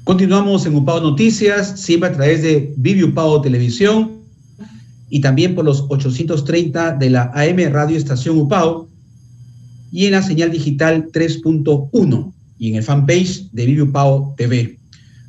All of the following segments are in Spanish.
Continuamos en Upao Noticias, siempre a través de Vivi Upao Televisión y también por los 830 de la AM Radio Estación Upao y en la señal digital 3.1 y en el fanpage de Vivi Upao TV.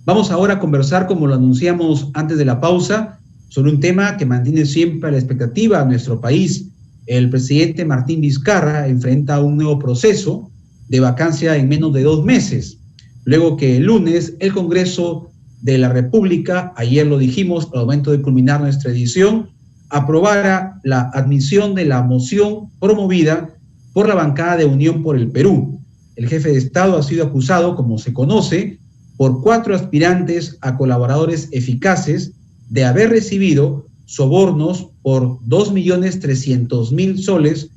Vamos ahora a conversar, como lo anunciamos antes de la pausa, sobre un tema que mantiene siempre a la expectativa a nuestro país. El presidente Martín Vizcarra enfrenta un nuevo proceso de vacancia en menos de 2 meses. Luego que el lunes el Congreso de la República, ayer lo dijimos, al momento de culminar nuestra edición, aprobara la admisión de la moción promovida por la bancada de Unión por el Perú. El jefe de Estado ha sido acusado, como se conoce, por 4 aspirantes a colaboradores eficaces de haber recibido sobornos por 2.300.000 soles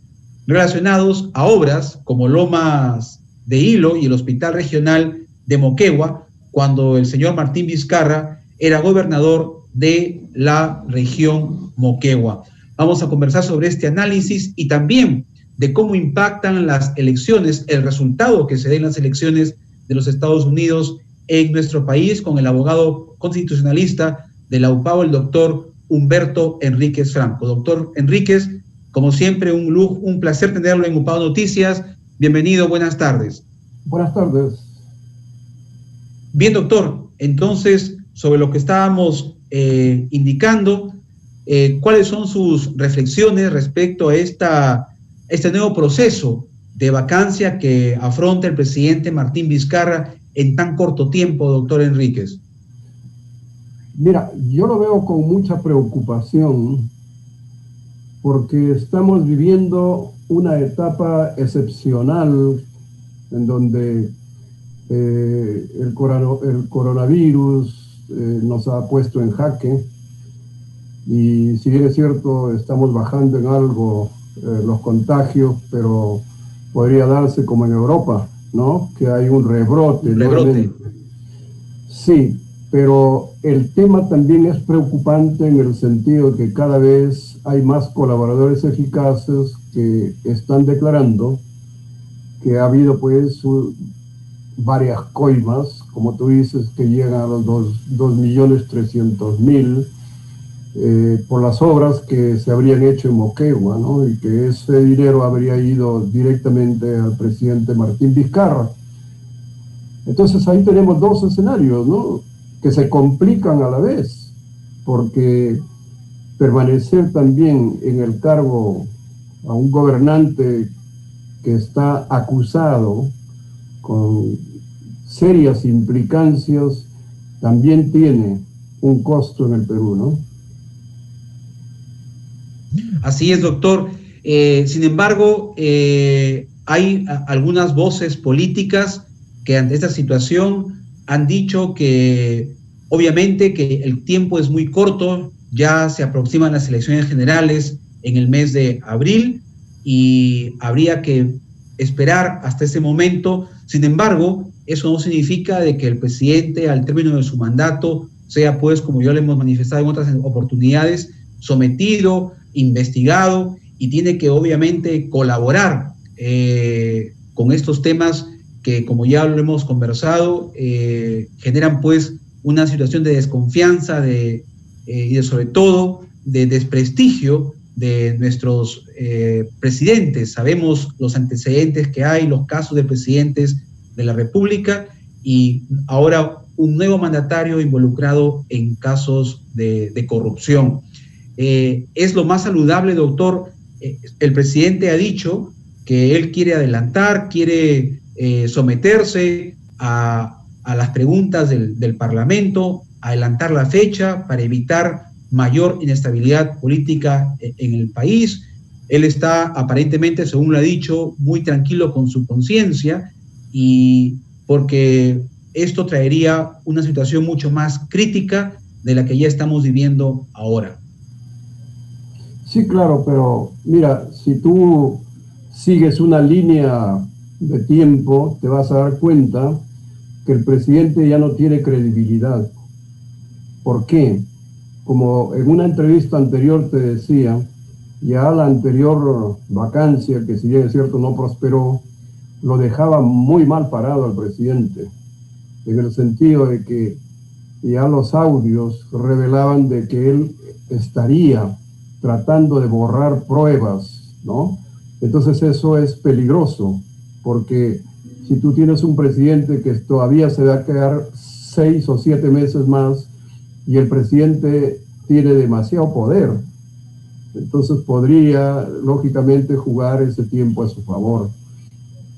relacionados a obras como Lomas de Hilo y el Hospital Regional de Moquegua, cuando el señor Martín Vizcarra era gobernador de la región Moquegua. Vamos a conversar sobre este análisis y también de cómo impactan las elecciones, el resultado que se dé en las elecciones de los Estados Unidos en nuestro país, con el abogado constitucionalista de la UPAO, el doctor Humberto Enríquez Franco. Doctor Enríquez, como siempre, un lujo, un placer tenerlo en UPAO Noticias. Bienvenido, buenas tardes. Buenas tardes. Bien, doctor, entonces, sobre lo que estábamos indicando, ¿cuáles son sus reflexiones respecto a este nuevo proceso de vacancia que afronta el presidente Martín Vizcarra en tan corto tiempo, doctor Enríquez? Mira, yo lo veo con mucha preocupación porque estamos viviendo una etapa excepcional en donde el coronavirus nos ha puesto en jaque, y si bien es cierto estamos bajando en algo los contagios, pero podría darse como en Europa, ¿no? Que hay un rebrote. Sí, pero el tema también es preocupante en el sentido de que cada vez hay más colaboradores eficaces que están declarando que ha habido pues varias coimas, como tú dices, que llegan a los 2.300.000 por las obras que se habrían hecho en Moquegua, ¿no? Y que ese dinero habría ido directamente al presidente Martín Vizcarra. Entonces ahí tenemos 2 escenarios, ¿no?, que se complican a la vez, porque permanecer también en el cargo a un gobernante que está acusado con serias implicancias también tiene un costo en el Perú, ¿no? Así es, doctor. Sin embargo, hay algunas voces políticas que ante esta situación han dicho que obviamente que el tiempo es muy corto, ya se aproximan las elecciones generales en el mes de abril y habría que esperar hasta ese momento. Sin embargo, eso no significa de que el presidente al término de su mandato sea, pues, como ya lo hemos manifestado en otras oportunidades, sometido, investigado, y tiene que obviamente colaborar con estos temas que, como ya lo hemos conversado, generan pues una situación de desconfianza y sobre todo de desprestigio de nuestros presidentes. Sabemos los antecedentes que hay, los casos de presidentes de la República, y ahora un nuevo mandatario involucrado en casos de corrupción. Es lo más saludable, doctor. El presidente ha dicho que él quiere adelantar, quiere someterse a las preguntas del Parlamento, adelantar la fecha para evitar mayor inestabilidad política en el país. Él está aparentemente, según lo ha dicho, muy tranquilo con su conciencia, y porque esto traería una situación mucho más crítica de la que ya estamos viviendo ahora. Sí, claro, pero mira, si tú sigues una línea de tiempo, te vas a dar cuenta que el presidente ya no tiene credibilidad. ¿Por qué? Como en una entrevista anterior te decía, ya la anterior vacancia, que si bien es cierto no prosperó, lo dejaba muy mal parado al presidente. en el sentido de que ya los audios revelaban de que él estaría tratando de borrar pruebas, ¿no? Entonces eso es peligroso, porque si tú tienes un presidente que todavía se va a quedar 6 o 7 meses más y el presidente tiene demasiado poder, entonces podría lógicamente jugar ese tiempo a su favor.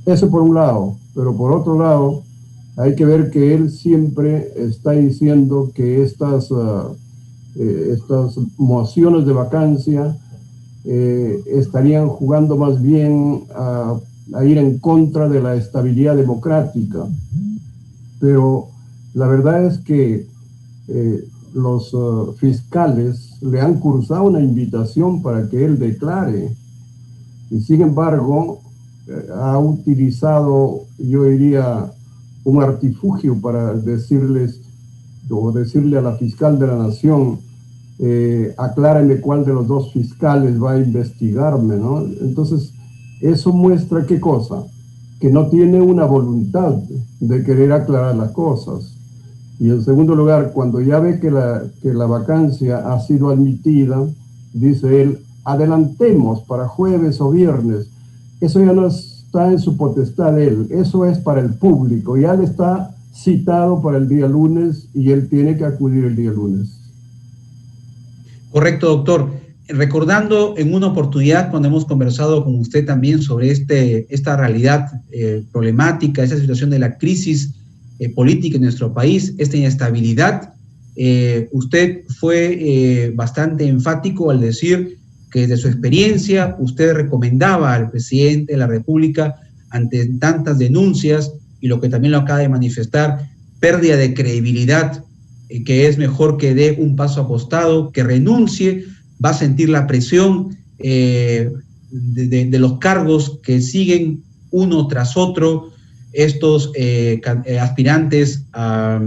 Eso por un lado, pero por otro lado hay que ver que él siempre está diciendo que estas mociones de vacancia estarían jugando más bien a ir en contra de la estabilidad democrática. Pero la verdad es que los fiscales le han cursado una invitación para que él declare, y sin embargo ha utilizado, yo diría, un artifugio para decirle a la fiscal de la Nación, acláreme cuál de los dos fiscales va a investigarme, ¿no? Entonces, eso muestra ¿qué cosa? Que no tiene una voluntad de querer aclarar las cosas. Y en segundo lugar, cuando ya ve que la vacancia ha sido admitida, dice él, adelantemos para jueves o viernes. Eso ya no está en su potestad de él, eso es para el público. Ya le está citado para el día lunes y él tiene que acudir el día lunes. Correcto, doctor. Recordando en una oportunidad cuando hemos conversado con usted también sobre esta realidad problemática, esta situación de la crisis política en nuestro país, esta inestabilidad, usted fue bastante enfático al decir que desde su experiencia usted recomendaba al presidente de la República ante tantas denuncias y lo que también lo acaba de manifestar, pérdida de credibilidad, que es mejor que dé un paso acostado, que renuncie, va a sentir la presión de los cargos que siguen uno tras otro, estos aspirantes a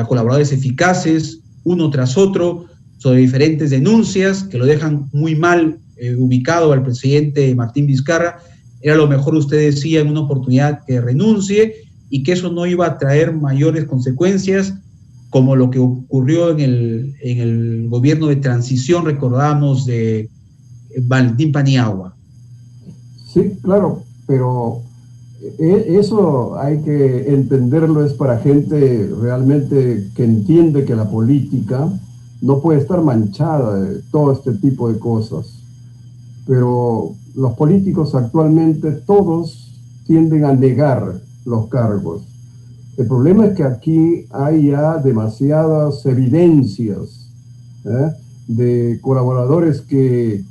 colaboradores eficaces, uno tras otro, sobre diferentes denuncias que lo dejan muy mal ubicado al presidente Martín Vizcarra. Era lo mejor, usted decía en una oportunidad, que renuncie y que eso no iba a traer mayores consecuencias como lo que ocurrió en el gobierno de transición, recordamos, de Valentín Paniagua. Sí, claro, pero eso hay que entenderlo, es para gente realmente que entiende que la política no puede estar manchada de todo este tipo de cosas. Pero los políticos actualmente todos tienden a negar los cargos. El problema es que aquí hay ya demasiadas evidencias de colaboradores que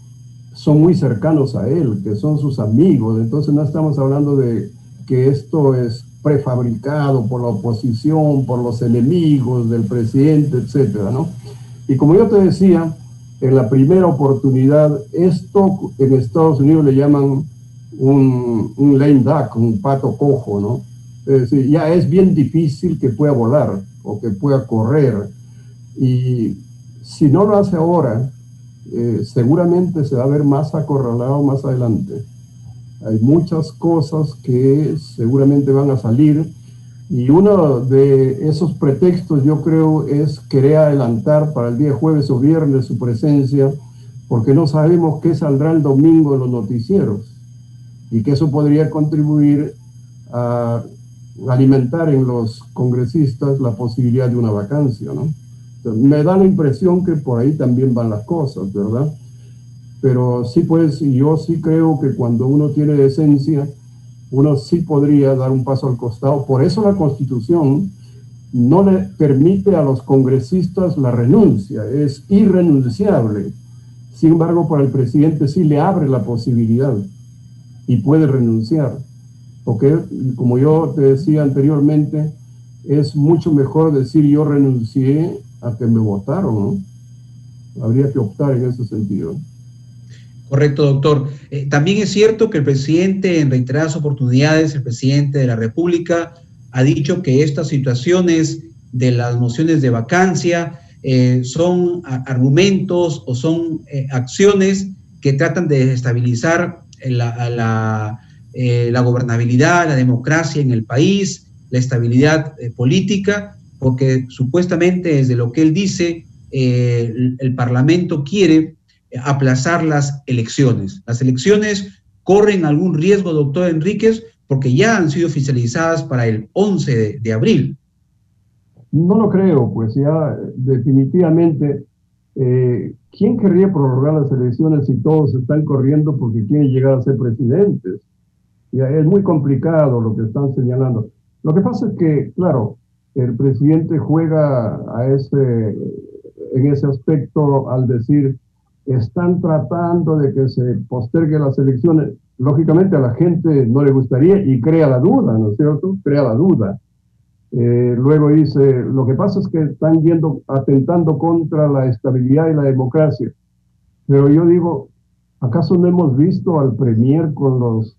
son muy cercanos a él, que son sus amigos. Entonces no estamos hablando de que esto es prefabricado por la oposición, por los enemigos del presidente, etcétera, ¿no? Y como yo te decía, en la primera oportunidad, esto en Estados Unidos le llaman un lame duck, un pato cojo, ¿no? Es decir, ya es bien difícil que pueda volar o que pueda correr. Y si no lo hace ahora, seguramente se va a ver más acorralado más adelante. Hay muchas cosas que seguramente van a salir. Y uno de esos pretextos, yo creo, es querer adelantar para el día jueves o viernes su presencia, porque no sabemos qué saldrá el domingo en los noticieros, y que eso podría contribuir a alimentar en los congresistas la posibilidad de una vacancia, ¿no? Entonces, me da la impresión que por ahí también van las cosas, ¿verdad? Pero sí, pues, yo sí creo que cuando uno tiene decencia, uno sí podría dar un paso al costado. Por eso la Constitución no le permite a los congresistas la renuncia, es irrenunciable. Sin embargo, para el presidente sí le abre la posibilidad y puede renunciar. Porque, como yo te decía anteriormente, es mucho mejor decir yo renuncié a que me votaron, ¿no? Habría que optar en ese sentido. Correcto, doctor. También es cierto que el presidente, en reiteradas oportunidades, el presidente de la República, ha dicho que estas situaciones de las mociones de vacancia son argumentos o son acciones que tratan de desestabilizar la gobernabilidad, la democracia en el país, la estabilidad política, porque supuestamente desde lo que él dice, el Parlamento quiere aplazar las elecciones. Las elecciones corren algún riesgo, doctor Enríquez, porque ya han sido oficializadas para el 11 de abril. No lo creo, pues ya definitivamente, ¿quién querría prorrogar las elecciones si todos están corriendo porque quieren llegar a ser presidentes? Ya es muy complicado lo que están señalando. Lo que pasa es que, claro, el presidente juega en ese aspecto al decir, están tratando de que se posterguen las elecciones. Lógicamente a la gente no le gustaría y crea la duda, ¿no es cierto? Crea la duda. Luego dice, lo que pasa es que están atentando contra la estabilidad y la democracia. Pero yo digo, ¿acaso no hemos visto al premier con los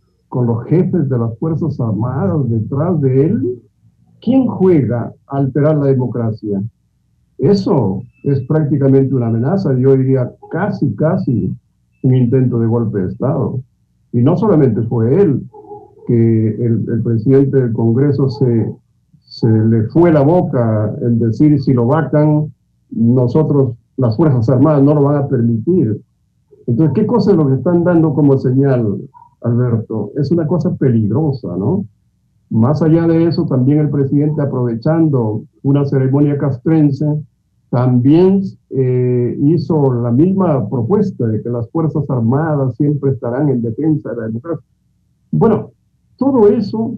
jefes de las Fuerzas Armadas detrás de él? ¿Quién juega a alterar la democracia? Eso es prácticamente una amenaza, yo diría casi un intento de golpe de Estado. Y no solamente fue él, que el presidente del Congreso se le fue la boca en decir, si lo vacan, nosotros, las Fuerzas Armadas, no lo van a permitir. Entonces, ¿qué cosa es lo que están dando como señal, Alberto? Es una cosa peligrosa, ¿no? Más allá de eso, también el presidente, aprovechando una ceremonia castrense, también hizo la misma propuesta de que las Fuerzas Armadas siempre estarán en defensa de la democracia. Bueno, todo eso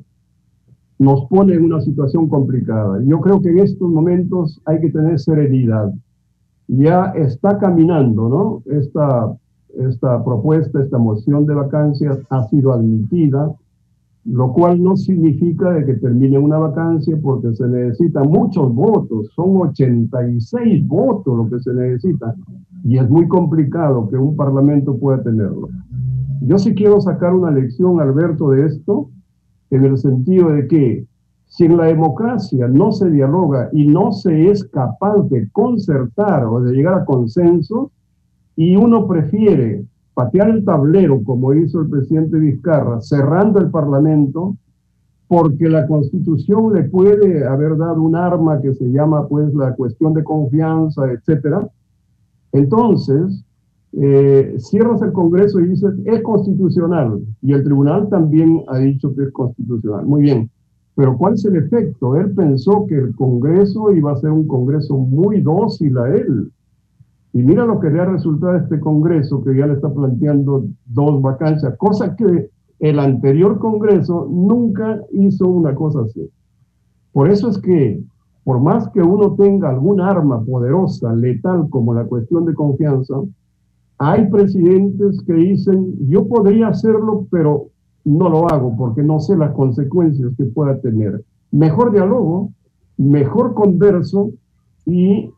nos pone en una situación complicada. Yo creo que en estos momentos hay que tener serenidad. Ya está caminando, ¿no? Esta propuesta, esta moción de vacancias ha sido admitida, lo cual no significa de que termine una vacancia porque se necesitan muchos votos, son 86 votos lo que se necesita, y es muy complicado que un parlamento pueda tenerlo. Yo sí quiero sacar una lección, Alberto, de esto, en el sentido de que si en la democracia no se dialoga y no se es capaz de concertar o de llegar a consenso, y uno prefiere patear el tablero, como hizo el presidente Vizcarra, cerrando el Parlamento, porque la Constitución le puede haber dado un arma que se llama, pues, la cuestión de confianza, etcétera. Entonces, cierras el Congreso y dices, es constitucional, y el tribunal también ha dicho que es constitucional. Muy bien, pero ¿cuál es el efecto? Él pensó que el Congreso iba a ser un Congreso muy dócil a él. Y mira lo que le ha resultado a este Congreso, que ya le está planteando 2 vacancias, cosa que el anterior Congreso nunca hizo una cosa así. Por eso es que, por más que uno tenga algún arma poderosa, letal, como la cuestión de confianza, hay presidentes que dicen, yo podría hacerlo, pero no lo hago porque no sé las consecuencias que pueda tener. Mejor diálogo, mejor converso, y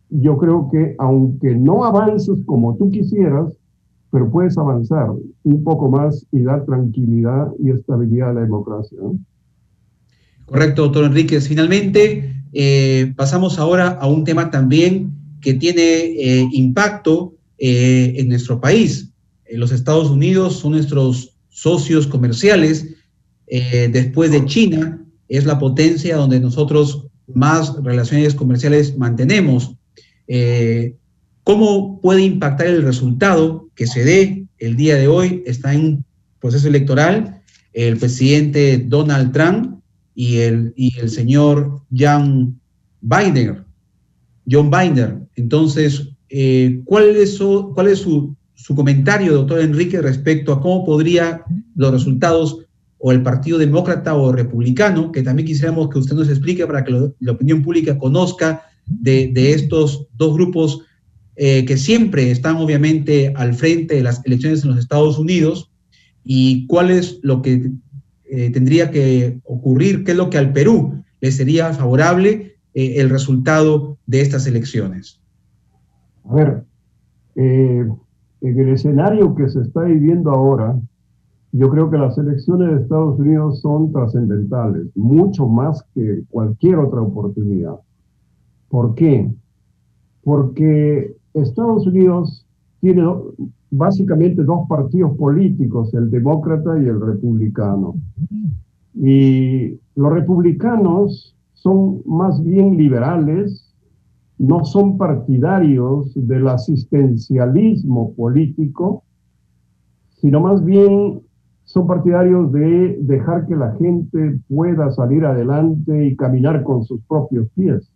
yo creo que aunque no avances como tú quisieras, pero puedes avanzar un poco más y dar tranquilidad y estabilidad a la democracia, ¿no? Correcto, doctor Enríquez. Finalmente, pasamos ahora a un tema también que tiene impacto en nuestro país. Los Estados Unidos son nuestros socios comerciales. Después de China, es la potencia donde nosotros más relaciones comerciales mantenemos. ¿Cómo puede impactar el resultado que se dé el día de hoy? Está en un proceso electoral el presidente Donald Trump y el señor John Biden. Entonces, ¿cuál es su comentario, doctor Enrique, respecto a cómo podría los resultados o el Partido Demócrata o Republicano, que también quisiéramos que usted nos explique para que la opinión pública conozca de estos dos grupos que siempre están obviamente al frente de las elecciones en los Estados Unidos, y cuál es lo que tendría que ocurrir, qué es lo que al Perú le sería favorable el resultado de estas elecciones? A ver, en el escenario que se está viviendo ahora, yo creo que las elecciones de Estados Unidos son trascendentales, mucho más que cualquier otra oportunidad. ¿Por qué? Porque Estados Unidos tiene básicamente 2 partidos políticos, el demócrata y el republicano. Y los republicanos son más bien liberales, no son partidarios del asistencialismo político, sino más bien son partidarios de dejar que la gente pueda salir adelante y caminar con sus propios pies.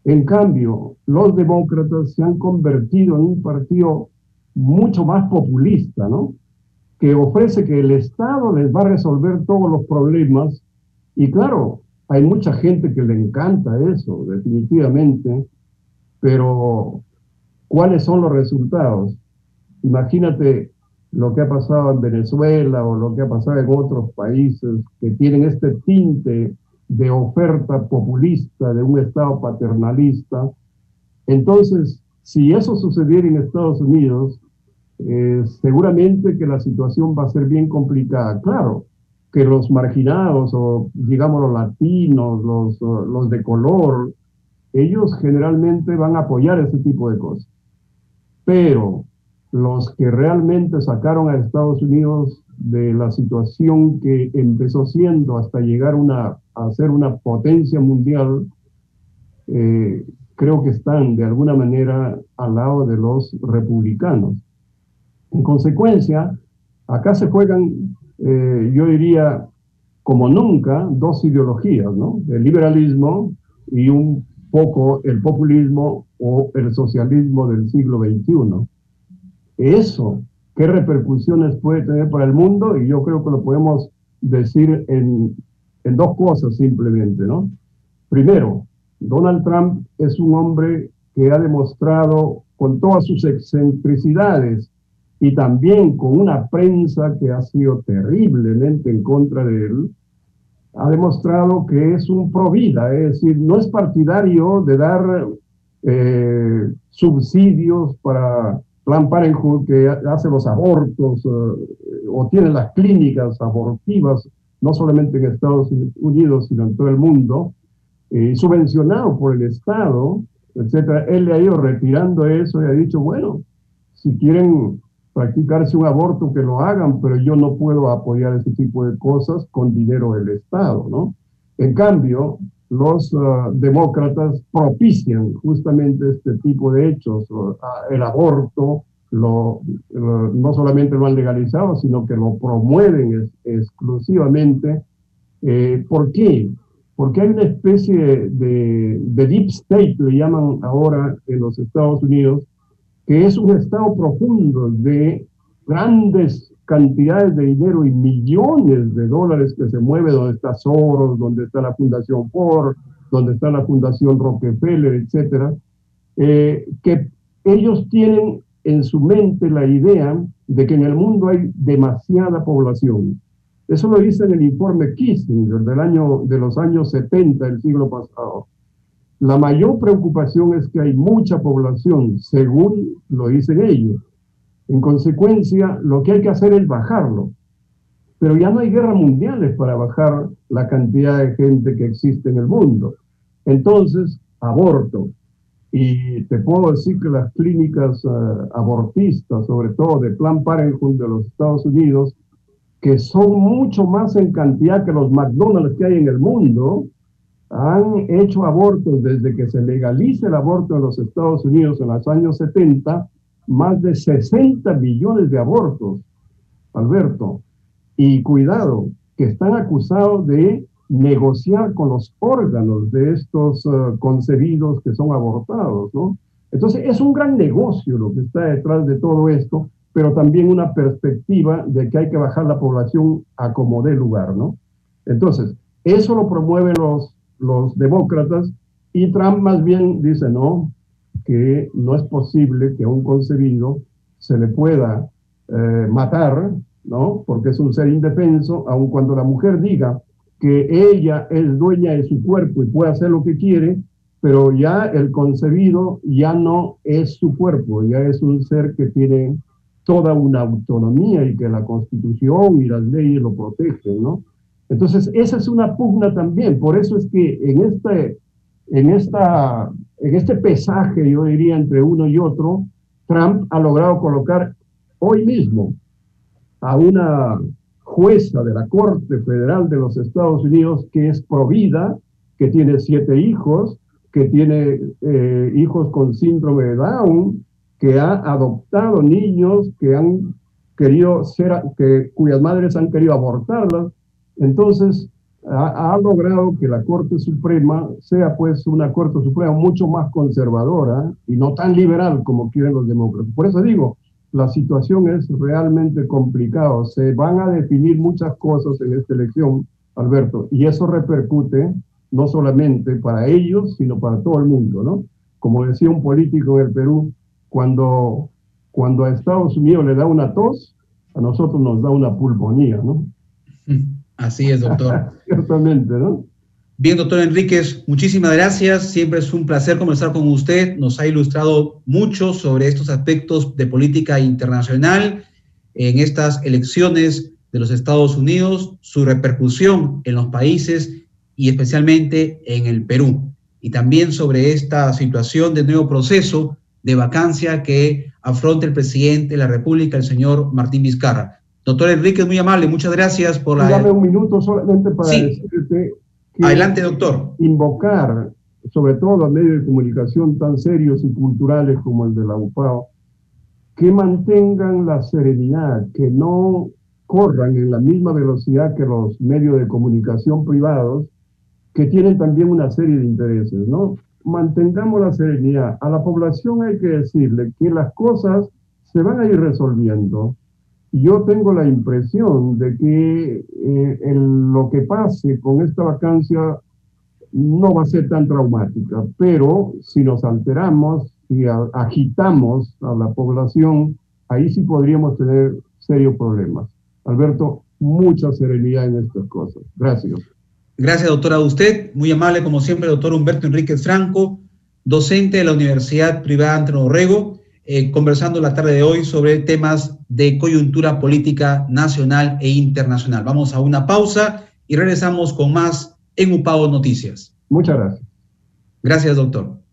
En cambio, los demócratas se han convertido en un partido mucho más populista, ¿no? Que ofrece que el Estado les va a resolver todos los problemas. Y claro, hay mucha gente que le encanta eso, definitivamente, pero ¿cuáles son los resultados? Imagínate lo que ha pasado en Venezuela o lo que ha pasado en otros países que tienen este tinte de oferta populista, de un Estado paternalista. Entonces, si eso sucediera en Estados Unidos, seguramente que la situación va a ser bien complicada. Claro, que los marginados o digamos los latinos, los de color, ellos generalmente van a apoyar ese tipo de cosas. Pero los que realmente sacaron a Estados Unidos de la situación que empezó siendo hasta llegar a ser una potencia mundial, creo que están de alguna manera al lado de los republicanos. En consecuencia, acá se juegan, yo diría, como nunca, dos ideologías, ¿no? El liberalismo y un poco el populismo o el socialismo del siglo XXI. Eso, ¿qué repercusiones puede tener para el mundo? Y yo creo que lo podemos decir en dos cosas simplemente, ¿no? Primero, Donald Trump es un hombre que ha demostrado con todas sus excentricidades y también con una prensa que ha sido terriblemente en contra de él, ha demostrado que es un pro vida, es decir, no es partidario de dar subsidios para Planned Parenthood, que hace los abortos o tiene las clínicas abortivas, no solamente en Estados Unidos, sino en todo el mundo, subvencionado por el Estado, etcétera. Él le ha ido retirando eso y ha dicho, bueno, si quieren practicarse un aborto, que lo hagan, pero yo no puedo apoyar ese tipo de cosas con dinero del Estado, ¿no? En cambio, los demócratas propician justamente este tipo de hechos, el aborto, no solamente lo han legalizado, sino que lo promueven exclusivamente. ¿Por qué? Porque hay una especie de deep state, le llaman ahora en los Estados Unidos, que es un estado profundo de grandes cantidades de dinero y millones de dólares que se mueve, donde está Soros, donde está la Fundación Ford, donde está la Fundación Rockefeller, etcétera, que ellos tienen en su mente la idea de que en el mundo hay demasiada población. Eso lo dice en el informe Kissinger de los años 70 del siglo pasado. La mayor preocupación es que hay mucha población, según lo dicen ellos. En consecuencia, lo que hay que hacer es bajarlo. Pero ya no hay guerras mundiales para bajar la cantidad de gente que existe en el mundo. Entonces, aborto. Y te puedo decir que las clínicas abortistas, sobre todo de Planned Parenthood de los Estados Unidos, que son mucho más en cantidad que los McDonald's que hay en el mundo, han hecho abortos desde que se legaliza el aborto en los Estados Unidos en los años 70, más de 60 millones de abortos, Alberto. Y cuidado, que están acusados de negociar con los órganos de estos concebidos que son abortados, ¿no? Entonces es un gran negocio lo que está detrás de todo esto, pero también una perspectiva de que hay que bajar la población a como dé lugar, ¿no? Entonces, eso lo promueven los demócratas, y Trump más bien dice, no, que no es posible que a un concebido se le pueda matar, ¿no? Porque es un ser indefenso, aun cuando la mujer diga que ella es dueña de su cuerpo y puede hacer lo que quiere, pero ya el concebido ya no es su cuerpo, ya es un ser que tiene toda una autonomía y que la Constitución y las leyes lo protegen, ¿no? Entonces, esa es una pugna también. Por eso es que en este pesaje, yo diría, entre uno y otro, Trump ha logrado colocar hoy mismo a una jueza de la Corte Federal de los Estados Unidos, que es provida, que tiene 7 hijos, que tiene hijos con síndrome de Down, que ha adoptado niños que han querido cuyas madres han querido abortarlas. Entonces, ha logrado que la Corte Suprema sea pues una Corte Suprema mucho más conservadora y no tan liberal como quieren los demócratas. Por eso digo, la situación es realmente complicada. Se van a definir muchas cosas en esta elección, Alberto, y eso repercute no solamente para ellos, sino para todo el mundo, ¿no? Como decía un político en el Perú, cuando a Estados Unidos le da una tos, a nosotros nos da una pulmonía, ¿no? Así es, doctor. Ciertamente, ¿no? Bien, doctor Enríquez, muchísimas gracias. Siempre es un placer conversar con usted. Nos ha ilustrado mucho sobre estos aspectos de política internacional en estas elecciones de los Estados Unidos, su repercusión en los países y especialmente en el Perú. Y también sobre esta situación de nuevo proceso de vacancia que afronta el presidente de la República, el señor Martín Vizcarra. Doctor Enríquez, muy amable, muchas gracias por la... Dame un minuto solamente para decirte que... Adelante, doctor. Invocar, sobre todo a medios de comunicación tan serios y culturales como el de la UPAO, que mantengan la serenidad, que no corran en la misma velocidad que los medios de comunicación privados, que tienen también una serie de intereses, ¿no? Mantengamos la serenidad. A la población hay que decirle que las cosas se van a ir resolviendo. Yo tengo la impresión de que lo que pase con esta vacancia no va a ser tan traumática, pero si nos alteramos y agitamos a la población, ahí sí podríamos tener serios problemas. Alberto, mucha serenidad en estas cosas. Gracias. Gracias, doctora. A usted, muy amable como siempre, doctor Humberto Enríquez Franco, docente de la Universidad Privada Antero Dorrego, conversando la tarde de hoy sobre temas de coyuntura política nacional e internacional. Vamos a una pausa y regresamos con más en UPAO Noticias. Muchas gracias. Gracias, doctor.